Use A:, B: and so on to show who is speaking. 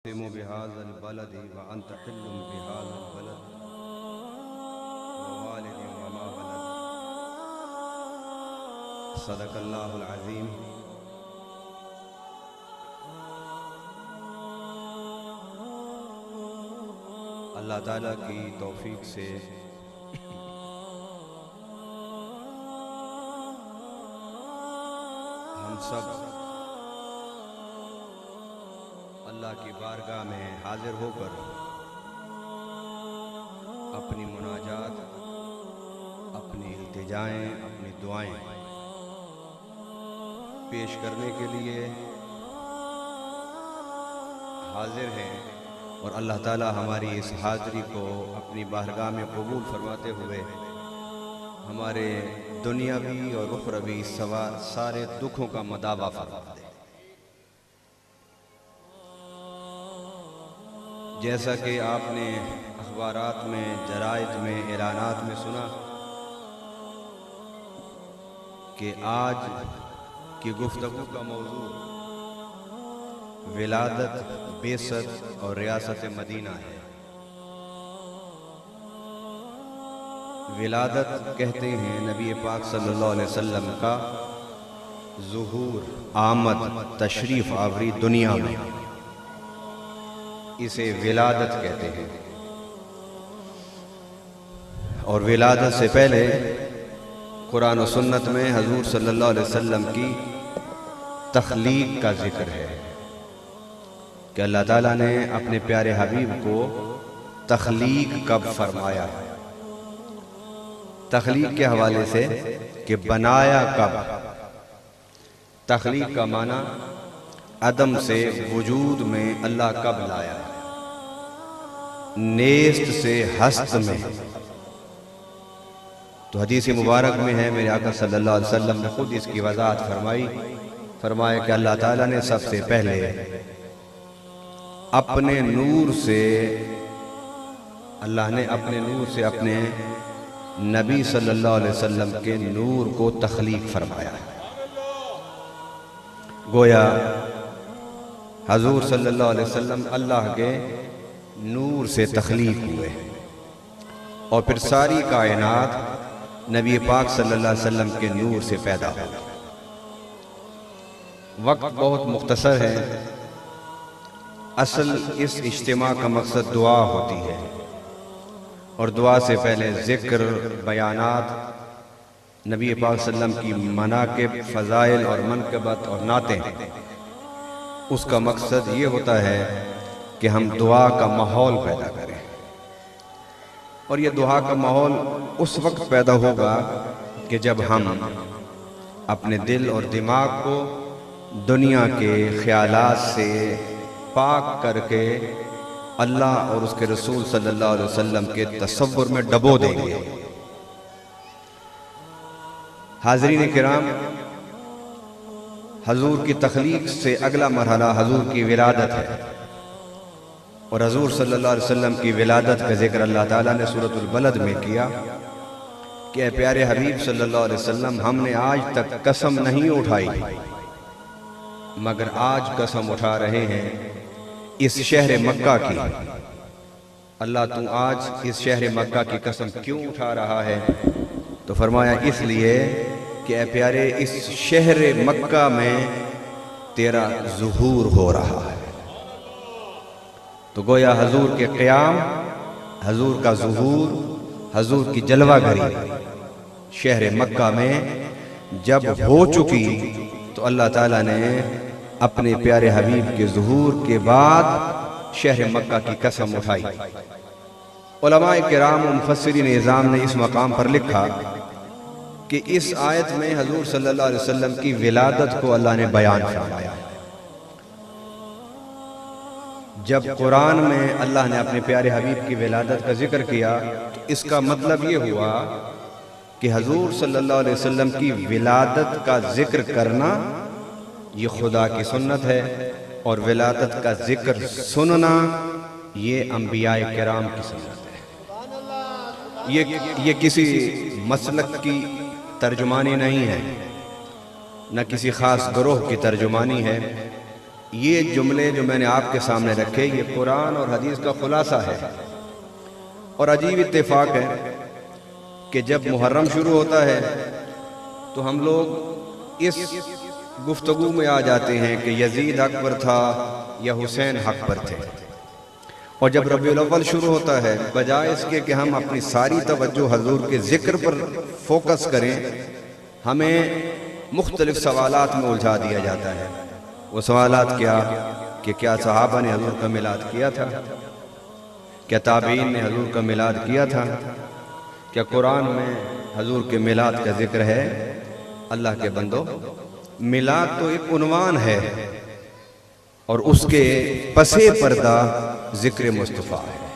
A: بهذا البلد وأنت حل بهذا البلد ووالد وما ولد صدق اللہ العظیم۔ اللہ تعالیٰ کی توفیق سے ہم سب اللہ کی بارگاہ میں حاضر ہو کر اپنی مناجات، اپنی التجائیں، اپنی دعائیں پیش کرنے کے لیے حاضر ہیں، اور اللہ تعالی ہماری اس حاضری کو اپنی بارگاہ میں قبول فرماتے ہوئے ہمارے دنیاوی اور اخروی سارے دکھوں کا مداوع فرما دے۔ جیسا کہ آپ نے اخبارات میں، جرائد میں، اعلانات میں سنا کہ آج کی گفتگو کا موضوع ولادت، بعثت اور ریاست مدینہ ہے۔ ولادت کہتے ہیں نبی پاک صلی اللہ علیہ وسلم کا ظہور، آمد، تشریف آوری دنیا میں، اسے ولادت کہتے ہیں۔ اور ولادت سے پہلے قرآن و سنت میں حضور صلی اللہ علیہ وسلم کی تخلیق کا ذکر ہے کہ اللہ تعالیٰ نے اپنے پیارے حبیب کو تخلیق کب فرمایا۔ تخلیق کے حوالے سے کہ بنایا کب۔ تخلیق کا معنی عدم سے وجود میں اللہ کب لایا، نیست سے ہست میں۔ تو حدیث مبارک میں ہے، میرے آقا صلی اللہ علیہ وسلم نے خود اس کی وضاحت فرمایا کہ اللہ تعالیٰ نے سب سے پہلے اپنے نور سے، اللہ نے اپنے نور سے اپنے نبی صلی اللہ علیہ وسلم کے نور کو تخلیق فرمایا۔ گویا حضور صلی اللہ علیہ وسلم اللہ کے نور سے تخلیق ہوئے، اور پھر ساری کائنات نبی پاک صلی اللہ علیہ وسلم کے نور سے پیدا ہوئی۔ وقت بہت مختصر ہے، اصل اس اجتماع کا مقصد دعا ہوتی ہے، اور دعا سے پہلے ذکر، بیانات، نبی پاک صلی اللہ علیہ وسلم کی مناقب، فضائل اور منقبت اور نعتیں، اس کا مقصد یہ ہوتا ہے کہ ہم دعا کا ماحول پیدا کریں۔ اور یہ دعا کا ماحول اس وقت پیدا ہوگا کہ جب ہم اپنے دل اور دماغ کو دنیا کے خیالات سے پاک کر کے اللہ اور اس کے رسول صلی اللہ علیہ وسلم کے تصور میں ڈبو دیں گے۔ حاضرین کرام، حضور کی تخلیق سے اگلا مرحلہ حضور کی ولادت ہے، اور حضور صلی اللہ علیہ وسلم کی ولادت کا ذکر اللہ تعالیٰ نے سورۃ البلد میں کیا کہ اے پیارے حبیب صلی اللہ علیہ وسلم، ہم نے آج تک قسم نہیں اٹھائی، مگر آج قسم اٹھا رہے ہیں اس شہر مکہ کی۔ اللہ تو آج اس شہر مکہ کی قسم کیوں اٹھا رہا ہے؟ تو فرمایا اس لیے کہ اے پیارے، اس شہر مکہ میں تیرا ظہور ہو رہا ہے۔ تو گویا حضور کے قیام، حضور کا ظہور، حضور کی جلوہ گری شہر مکہ میں جب ہو چکی، تو اللہ تعالیٰ نے اپنے پیارے حبیب کے ظہور کے بعد شہر مکہ کی قسم اٹھائی۔ علماء کرام و مفسرین اعظام نے اس مقام پر لکھا کہ اس آیت میں حضور صلی اللہ علیہ وسلم کی ولادت کو اللہ نے بیان فرمایا۔ جب قرآن میں اللہ نے اپنے پیارے حبیب کی ولادت کا ذکر کیا، تو اس کا مطلب یہ ہوا کہ حضور صلی اللہ علیہ وسلم کی ولادت کا ذکر کرنا یہ خدا کی سنت ہے، اور ولادت کا ذکر سننا یہ انبیاء کرام کی سنت ہے۔ یہ کسی مسلک کی ترجمانی نہیں ہے، نہ کسی خاص گروہ کی ترجمانی ہے، یہ جملے جو میں نے آپ کے سامنے رکھے یہ قرآن اور حدیث کا خلاصہ ہے۔ اور عجیب اتفاق ہے کہ جب محرم شروع ہوتا ہے تو ہم لوگ اس گفتگو میں آ جاتے ہیں کہ یزید حق پر تھا یا حسین حق پر تھے، اور جب ربیع الاول شروع ہوتا ہے بجائے اس کے کہ ہم اپنی ساری توجہ حضور کے ذکر پر فوکس کریں، ہمیں مختلف سوالات میں الجھا دیا جاتا ہے۔ وہ سوالات کیا کہ کیا صحابہ نے حضور کا میلاد کیا تھا؟ کیا تابعین نے حضور کا میلاد کیا تھا؟ کیا قرآن میں حضور کے میلاد کا ذکر ہے؟ اللہ کے بندو، میلاد تو ایک عنوان ہے اور اس کے پس پردہ ذکر مصطفیٰ ہے۔